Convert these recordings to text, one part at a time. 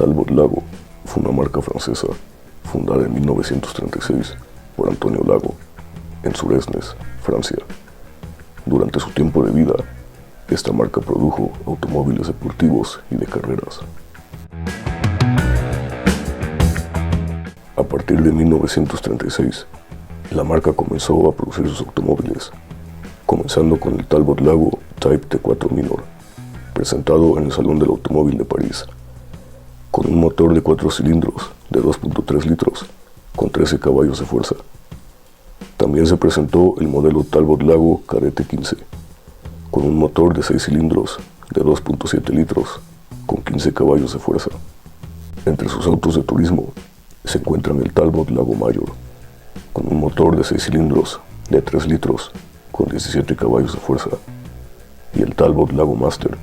Talbot Lago fue una marca francesa fundada en 1936 por Antonio Lago en Suresnes, Francia. Durante su tiempo de vida, esta marca produjo automóviles deportivos y de carreras. A partir de 1936, la marca comenzó a producir sus automóviles, comenzando con el Talbot Lago Type T4 Minor, presentado en el Salón del Automóvil de París, con un motor de 4 cilindros de 2.3 litros con 13 caballos de fuerza. También se presentó el modelo Talbot Lago Cadete 15, con un motor de 6 cilindros de 2.7 litros con 15 caballos de fuerza. Entre sus autos de turismo se encuentran el Talbot Lago Mayor, con un motor de 6 cilindros de 3 litros con 17 caballos de fuerza, y el Talbot Lago Master,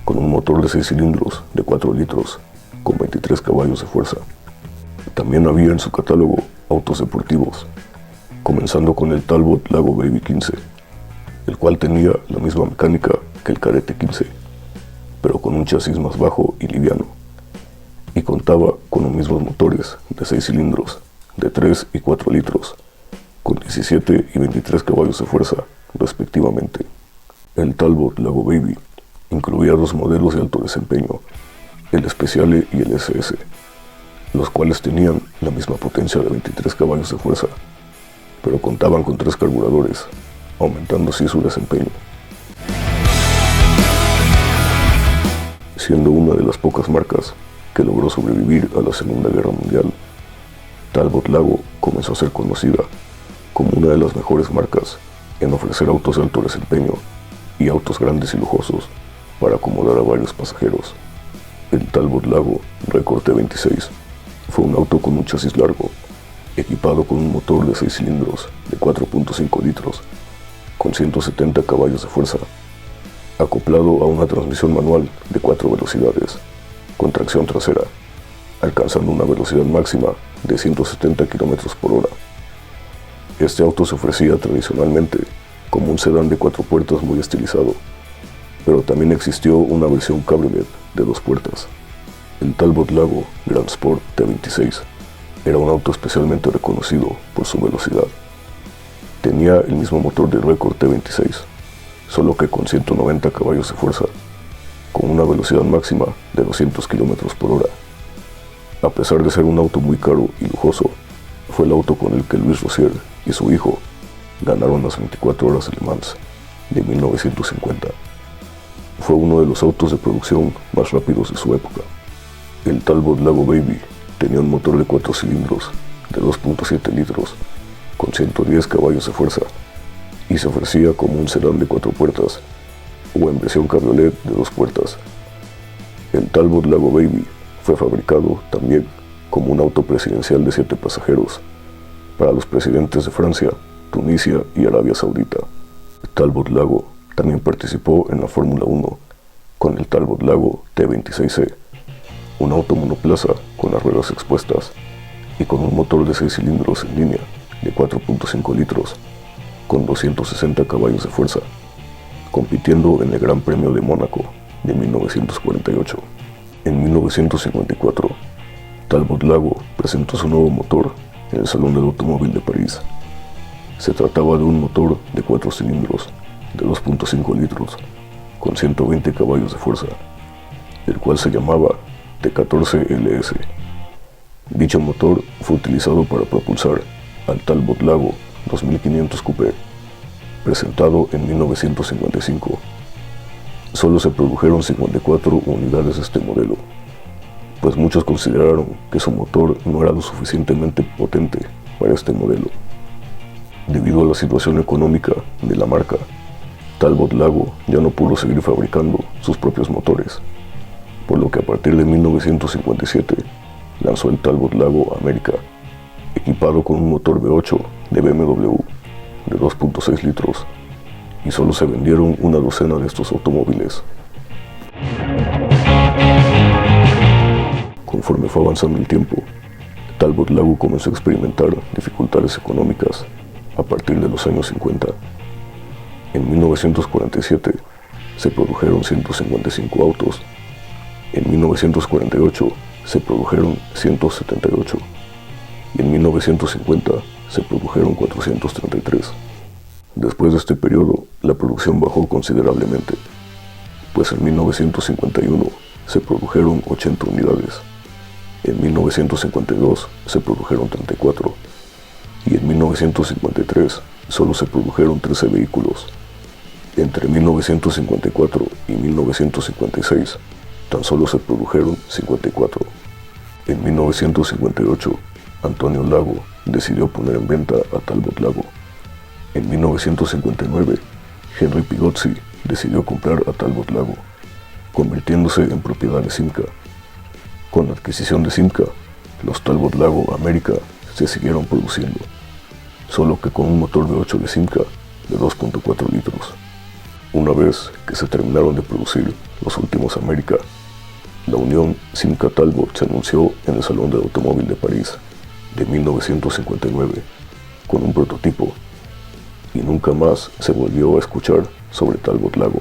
con un motor de 6 cilindros de 4 litros con 23 caballos de fuerza. También había en su catálogo autos deportivos, comenzando con el Talbot Lago Baby 15, el cual tenía la misma mecánica que el Cadete 15, pero con un chasis más bajo y liviano, y contaba con los mismos motores de 6 cilindros de 3 y 4 litros, con 17 y 23 caballos de fuerza, respectivamente. El Talbot Lago Baby incluía 2 modelos de alto desempeño, el Speciale y el SS, los cuales tenían la misma potencia de 23 caballos de fuerza, pero contaban con 3 carburadores, aumentando así su desempeño. Siendo una de las pocas marcas que logró sobrevivir a la Segunda Guerra Mundial, Talbot Lago comenzó a ser conocida como una de las mejores marcas en ofrecer autos de alto desempeño y autos grandes y lujosos para acomodar a varios pasajeros. El Talbot Lago Record T26 fue un auto con un chasis largo, equipado con un motor de 6 cilindros de 4.5 litros, con 170 caballos de fuerza, acoplado a una transmisión manual de 4 velocidades, con tracción trasera, alcanzando una velocidad máxima de 170 km por hora. Este auto se ofrecía tradicionalmente como un sedán de 4 puertas muy estilizado, pero también existió una versión cabriolet de 2 puertas. El Talbot Lago Grand Sport T26 era un auto especialmente reconocido por su velocidad. Tenía el mismo motor del Record T26, solo que con 190 caballos de fuerza, con una velocidad máxima de 200 km por hora. A pesar de ser un auto muy caro y lujoso, fue el auto con el que Louis Rosier y su hijo ganaron las 24 horas de Le Mans de 1950. Fue uno de los autos de producción más rápidos de su época. El Talbot Lago Baby tenía un motor de 4 cilindros de 2.7 litros con 110 caballos de fuerza y se ofrecía como un sedán de 4 puertas o en versión cabriolet de 2 puertas. El Talbot Lago Baby fue fabricado también como un auto presidencial de 7 pasajeros para los presidentes de Francia, Tunisia y Arabia Saudita. Talbot Lago también participó en la Fórmula 1 con el Talbot Lago T26C, un auto monoplaza con las ruedas expuestas y con un motor de 6 cilindros en línea de 4.5 litros con 260 caballos de fuerza, compitiendo en el Gran Premio de Mónaco de 1948. En 1954, Talbot Lago presentó su nuevo motor en el Salón del Automóvil de París. Se trataba de un motor de 4 cilindros de 2.5 litros con 120 caballos de fuerza, el cual se llamaba T14LS. Dicho motor fue utilizado para propulsar al Talbot Lago 2500 Coupé, presentado en 1955. Solo se produjeron 54 unidades de este modelo, pues muchos consideraron que su motor no era lo suficientemente potente para este modelo. Debido a la situación económica de la marca, Talbot Lago ya no pudo seguir fabricando sus propios motores, por lo que a partir de 1957 lanzó el Talbot Lago America, equipado con un motor V8 de BMW de 2.6 litros, y solo se vendieron una docena de estos automóviles. Conforme fue avanzando el tiempo, Talbot Lago comenzó a experimentar dificultades económicas a partir de los años 50. En 1947 se produjeron 155 autos, en 1948 se produjeron 178 y en 1950 se produjeron 433. Después de este periodo, la producción bajó considerablemente, pues en 1951 se produjeron 80 unidades, en 1952 se produjeron 34 y en 1953 solo se produjeron 13 vehículos. Entre 1954 y 1956 tan solo se produjeron 54. En 1958, Antonio Lago decidió poner en venta a Talbot Lago. En 1959, Henry Pigozzi decidió comprar a Talbot Lago, convirtiéndose en propiedad de Simca. Con la adquisición de Simca, los Talbot Lago América se siguieron produciendo, solo que con un motor V8 de Simca de 2.4 litros. Una vez que se terminaron de producir los últimos América, la unión Simca-Talbot se anunció en el Salón del Automóvil de París de 1959 con un prototipo, y nunca más se volvió a escuchar sobre Talbot Lago.